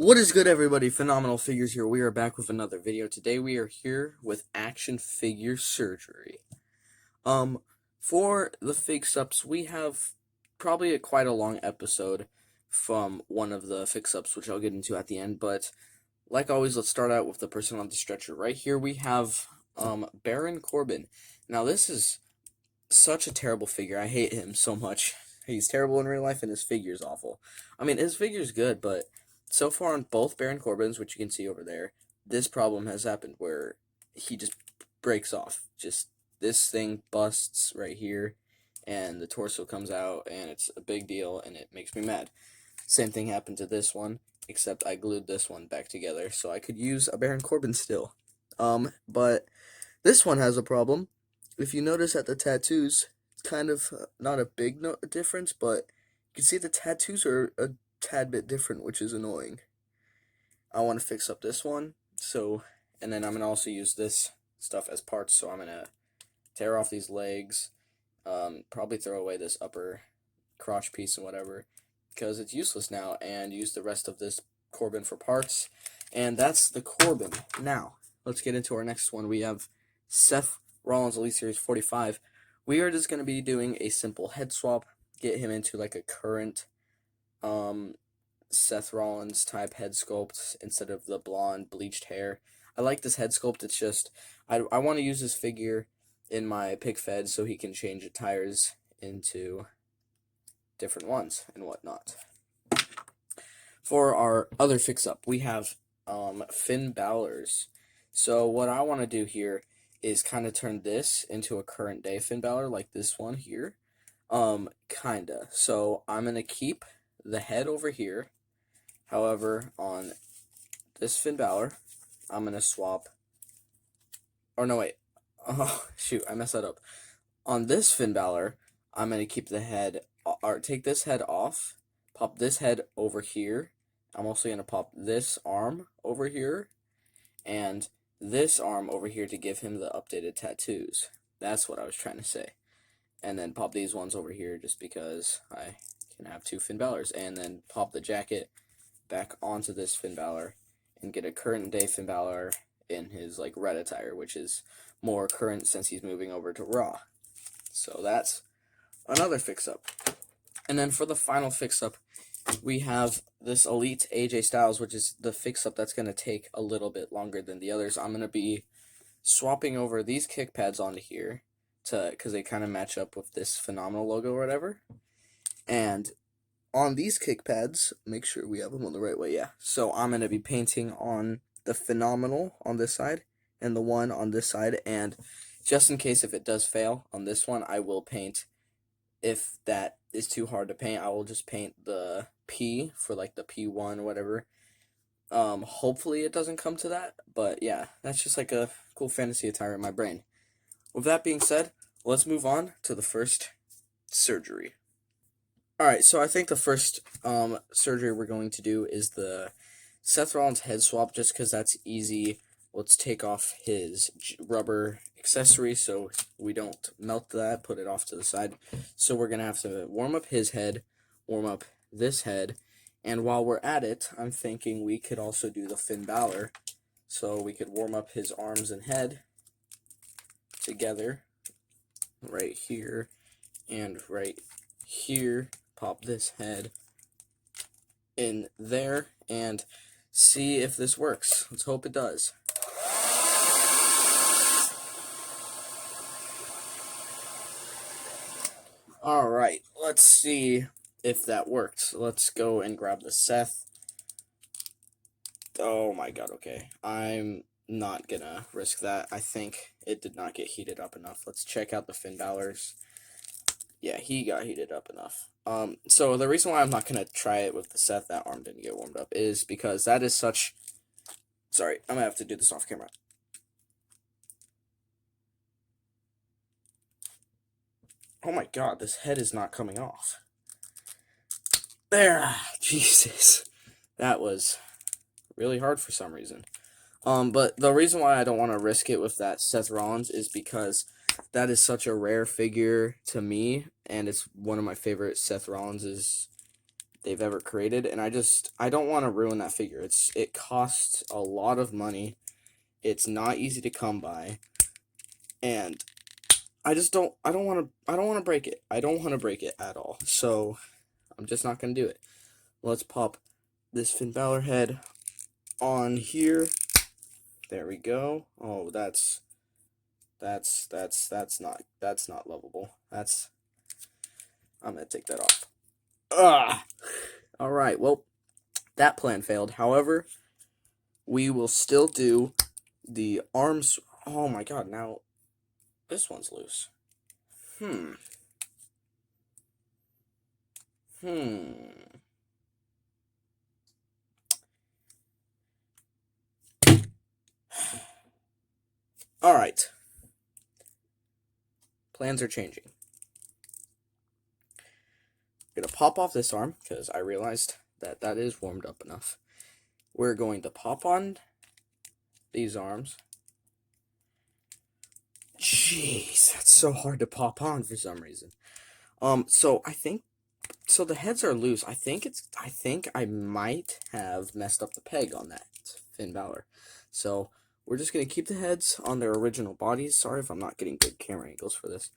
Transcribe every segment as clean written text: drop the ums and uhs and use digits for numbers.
What is good, everybody? Phenomenal Figures here. We are back with another video. Today we are here with action figure surgery. Um, for the fix-ups, we have probably quite a long episode from one of the fix-ups, which I'll get into at the end. But like always, let's start out with the person on the stretcher. Right here we have Baron Corbin. Now this is such a terrible figure. I hate him so much. He's terrible in real life, and his figure's awful. I mean, his figure's good, but so far on both Baron Corbins, which you can see over there, this problem has happened where he just breaks off. Just this thing busts right here, and the torso comes out, and it's a big deal, and it makes me mad. Same thing happened to this one, except I glued this one back together, so I could use a Baron Corbin still. But this one has a problem. If you notice at the tattoos, it's kind of not a big difference, but you can see the tattoos are a tad bit different, which is annoying. I want to fix up this one, and then I'm going to also use this stuff as parts, so I'm going to tear off these legs, probably throw away this upper crotch piece and whatever, because it's useless now, and use the rest of this Corbin for parts, and that's the Corbin. Now, let's get into our next one. We have Seth Rollins Elite Series 45. We are just going to be doing a simple head swap, get him into like a current Seth Rollins type head sculpt instead of the blonde bleached hair. I like this head sculpt. It's just I want to use this figure in my pick fed so he can change the tires into different ones and whatnot. For our other fix up, we have Finn Balor's. So what I want to do here is kind of turn this into a current day Finn Balor, like this one here. Kinda. So I'm gonna keep the head over here. However, on this Finn Balor, I'm gonna swap. Or no, wait. Oh shoot, I messed that up. On this Finn Balor, I'm gonna keep the head, or take this head off, pop this head over here. I'm also gonna pop this arm over here, and this arm over here to give him the updated tattoos. That's what I was trying to say. And then pop these ones over here just because I can have two Finn Balors. And then pop the jacket back onto this Finn Balor and get a current day Finn Balor in his like red attire, which is more current since he's moving over to Raw. So that's another fix-up. And then for the final fix-up, we have this Elite AJ Styles, which is the fix-up that's going to take a little bit longer than the others. I'm going to be swapping over these kick pads onto here because they kind of match up with this Phenomenal logo or whatever. And on these kick pads, make sure we have them on the right way, yeah. So I'm going to be painting on the Phenomenal on this side and the one on this side. And just in case if it does fail on this one, I will paint. If that is too hard to paint, I will just paint the P for like the P1 or whatever. Hopefully it doesn't come to that, but yeah, that's just like a cool fantasy attire in my brain. With that being said, let's move on to the first surgery. Alright, so I think the first surgery we're going to do is the Seth Rollins head swap, just because that's easy. Let's take off his rubber accessory so we don't melt that, put it off to the side. So we're going to have to warm up his head, warm up this head, and while we're at it, I'm thinking we could also do the Finn Balor. So we could warm up his arms and head together, right here and right here. Pop this head in there and see if this works. Let's hope it does. Alright, let's see if that worked. Let's go and grab the Seth. Oh my god, okay. I'm not gonna risk that. I think it did not get heated up enough. Let's check out the Finn Balor's. Yeah, he got heated up enough. So the reason why I'm not gonna try it with the Seth, that arm didn't get warmed up, is because that is such... Sorry, I'm gonna have to do this off camera. Oh my god, this head is not coming off. There! Jesus. That was really hard for some reason. But the reason why I don't want to risk it with that Seth Rollins is because that is such a rare figure to me, and it's one of my favorite Seth Rollins's they've ever created, and I don't want to ruin that figure. It costs a lot of money. It's not easy to come by, and I don't want to break it. I don't want to break it at all. So I'm just not gonna do it. Let's pop this Finn Balor head on here. There we go. Oh, that's not lovable. I'm gonna take that off. Ah. All right. Well, that plan failed. However, we will still do the arms. Oh my God! Now this one's loose. Hmm. All right. Plans are changing. I'm gonna pop off this arm because I realized that is warmed up enough. We're going to pop on these arms. Jeez, that's so hard to pop on for some reason. So the heads are loose. I think I might have messed up the peg on that Finn Balor. So we're just gonna keep the heads on their original bodies. Sorry if I'm not getting good camera angles for this.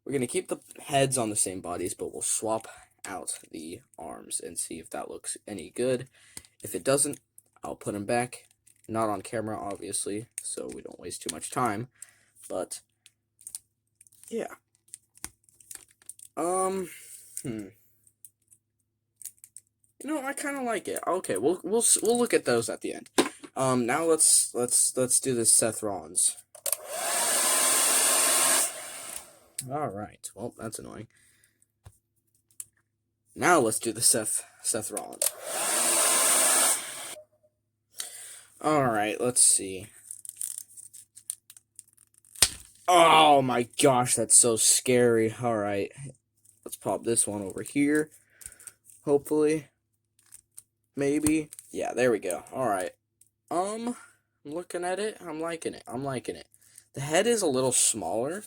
We're gonna keep the heads on the same bodies, but we'll swap out the arms and see if that looks any good. If it doesn't, I'll put them back. Not on camera, obviously, so we don't waste too much time. But yeah. You know, I kind of like it. Okay, we'll look at those at the end. Now let's do this Seth Rollins. All right. Well, that's annoying. Now let's do the Seth Rollins. All right. Let's see. Oh my gosh, that's so scary. All right. Let's pop this one over here. Hopefully. Maybe. Yeah, there we go. All right. I'm looking at it. I'm liking it. The head is a little smaller.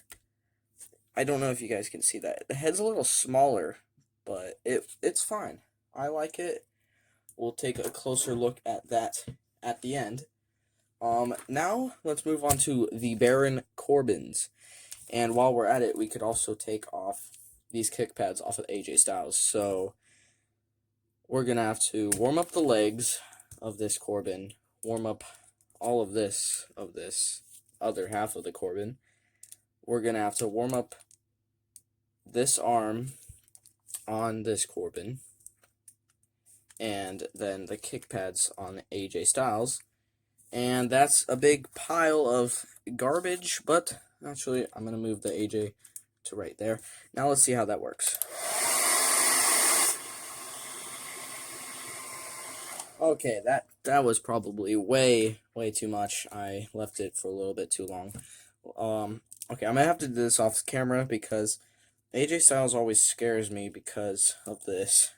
I don't know if you guys can see that. The head's a little smaller, but it's fine. I like it. We'll take a closer look at that at the end. Now let's move on to the Baron Corbins. And while we're at it, we could also take off these kick pads off of AJ Styles. So we're gonna have to warm up the legs of this Corbin, warm up all of this other half of the Corbin. We're gonna have to warm up this arm on this Corbin, and then the kick pads on AJ Styles. And that's a big pile of garbage, but actually I'm going to move the AJ to right there. Now let's see how that works. Okay, that was probably way too much. I left it for a little bit too long. Okay, I'm going to have to do this off camera because AJ Styles always scares me because of this.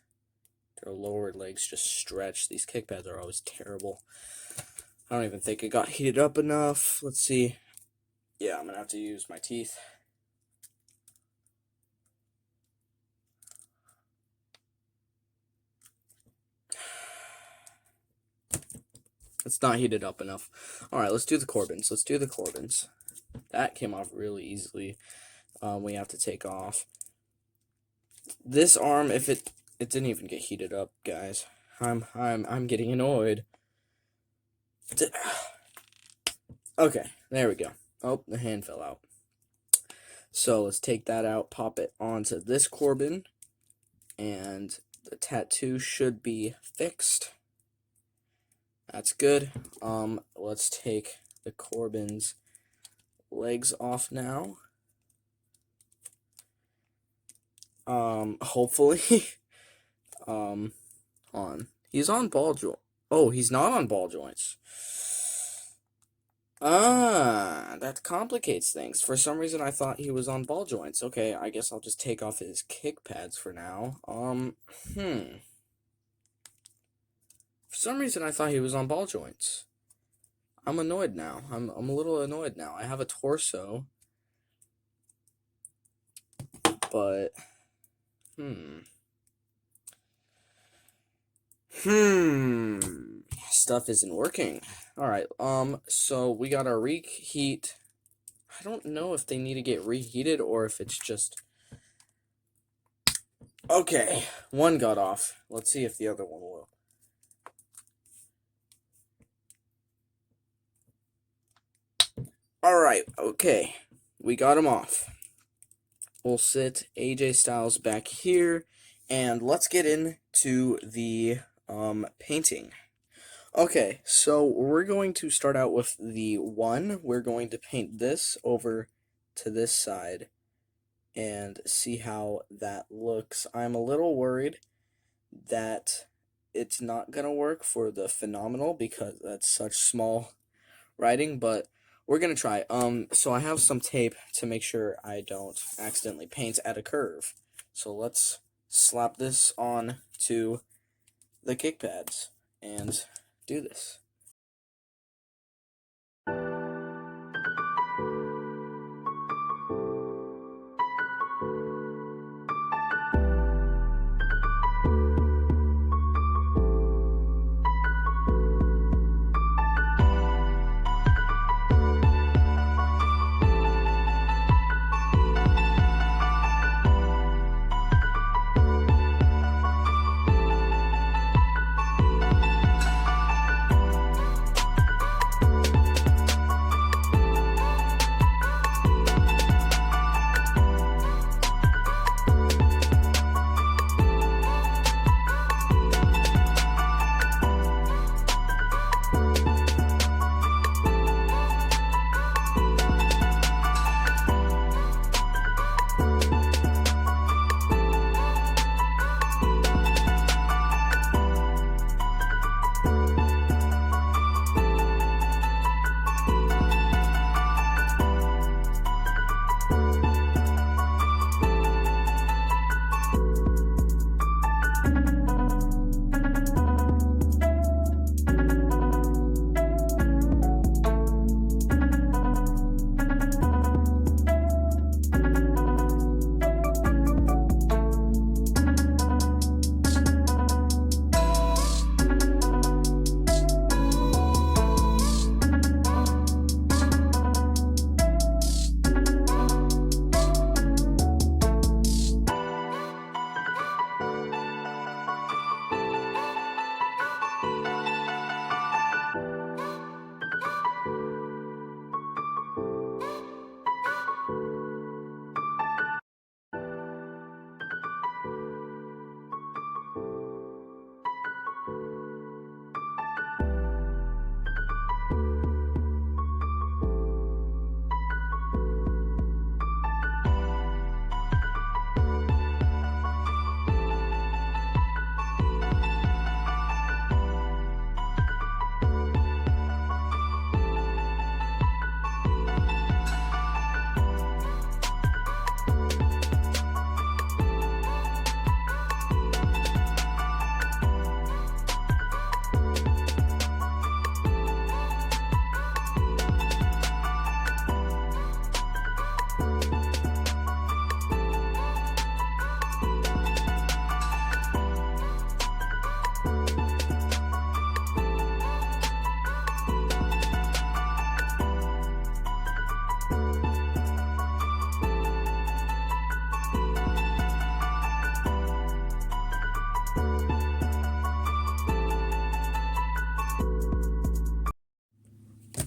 Their lower legs just stretch. These kick pads are always terrible. I don't even think it got heated up enough. Let's see. Yeah, I'm going to have to use my teeth. It's not heated up enough. Alright, let's do the Corbins. That came off really easily. We have to take off this arm. If it didn't even get heated up, guys. I'm getting annoyed. Okay, there we go. Oh, the hand fell out. So let's take that out, pop it onto this Corbin, and the tattoo should be fixed. That's good. Let's take the Corbin's legs off now. Hopefully. He's on ball joint. Oh, he's not on ball joints. That complicates things. For some reason, I thought he was on ball joints. Okay, I guess I'll just take off his kick pads for now. For some reason, I thought he was on ball joints. I'm annoyed now. I'm a little annoyed now. I have a torso. But, Hmm. Stuff isn't working. Alright, so we got our reheat. I don't know if they need to get reheated or if it's just... Okay, one got off. Let's see if the other one will. Alright, okay. We got him off. We'll sit AJ Styles back here, and let's get into the painting. Okay, so we're going to start out with the 1. We're going to paint this over to this side and see how that looks. I'm a little worried that it's not going to work for the phenomenal because that's such small writing, but we're going to try. So I have some tape to make sure I don't accidentally paint at a curve. So let's slap this on to the kick pads and do this.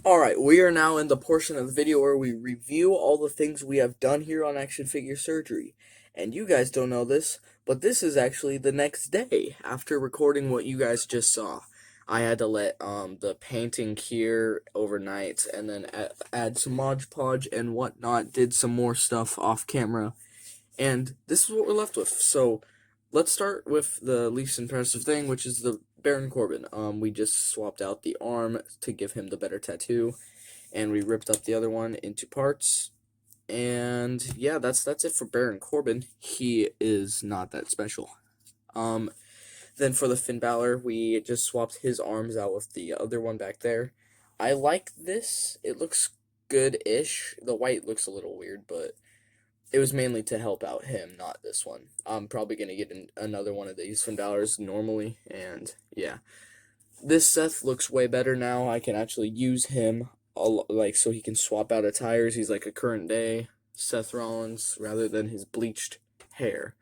Alright, we are now in the portion of the video where we review all the things we have done here on Action Figure Surgery. And you guys don't know this, but this is actually the next day after recording what you guys just saw. I had to let the painting cure overnight and then add some Mod Podge and whatnot, did some more stuff off camera. And this is what we're left with. So let's start with the least impressive thing, which is the Baron Corbin. We just swapped out the arm to give him the better tattoo, and we ripped up the other one into parts. And yeah, that's it for Baron Corbin. He is not that special. Then for the Finn Balor, we just swapped his arms out with the other one back there. I like this. It looks good-ish. The white looks a little weird, but it was mainly to help out him, not this one. I'm probably gonna get another one of these $10 normally, and yeah. This Seth looks way better now. I can actually use him like so he can swap out of tires. He's like a current day Seth Rollins rather than his bleached hair.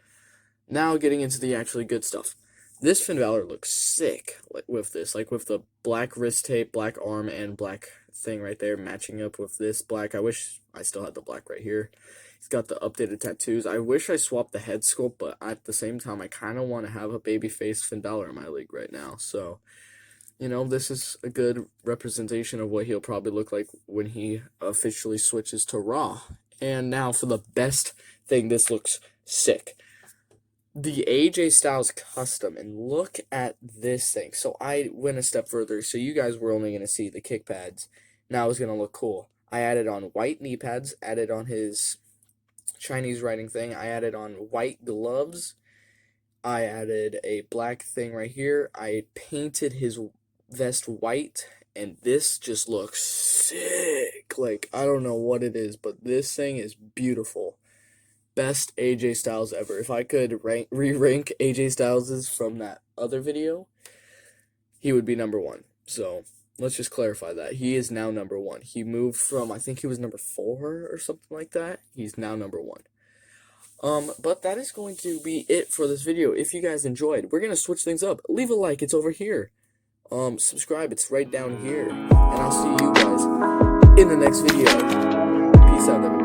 Now getting into the actually good stuff. This Finn Balor looks sick with this, like with the black wrist tape, black arm, and black thing right there matching up with this black. I wish I still had the black right here. He's got the updated tattoos. I wish I swapped the head sculpt, but at the same time, I kind of want to have a babyface Finn Balor in my league right now. So, this is a good representation of what he'll probably look like when he officially switches to Raw. And now for the best thing, this looks sick. The AJ Styles custom, and look at this thing. So I went a step further. So you guys were only going to see the kick pads. Now it's going to look cool. I added on white knee pads, added on his Chinese writing thing. I added on white gloves. I added a black thing right here. I painted his vest white, and this just looks sick. Like, I don't know what it is, but this thing is beautiful. Best AJ Styles ever. If I could re-rank AJ Styles' from that other video, he would be number 1. So let's just clarify that. He is now number 1. He moved from, I think he was number 4 or something like that. He's now number 1. But that is going to be it for this video. If you guys enjoyed, we're going to switch things up. Leave a like, it's over here. Subscribe, it's right down here. And I'll see you guys in the next video. Peace out, everybody.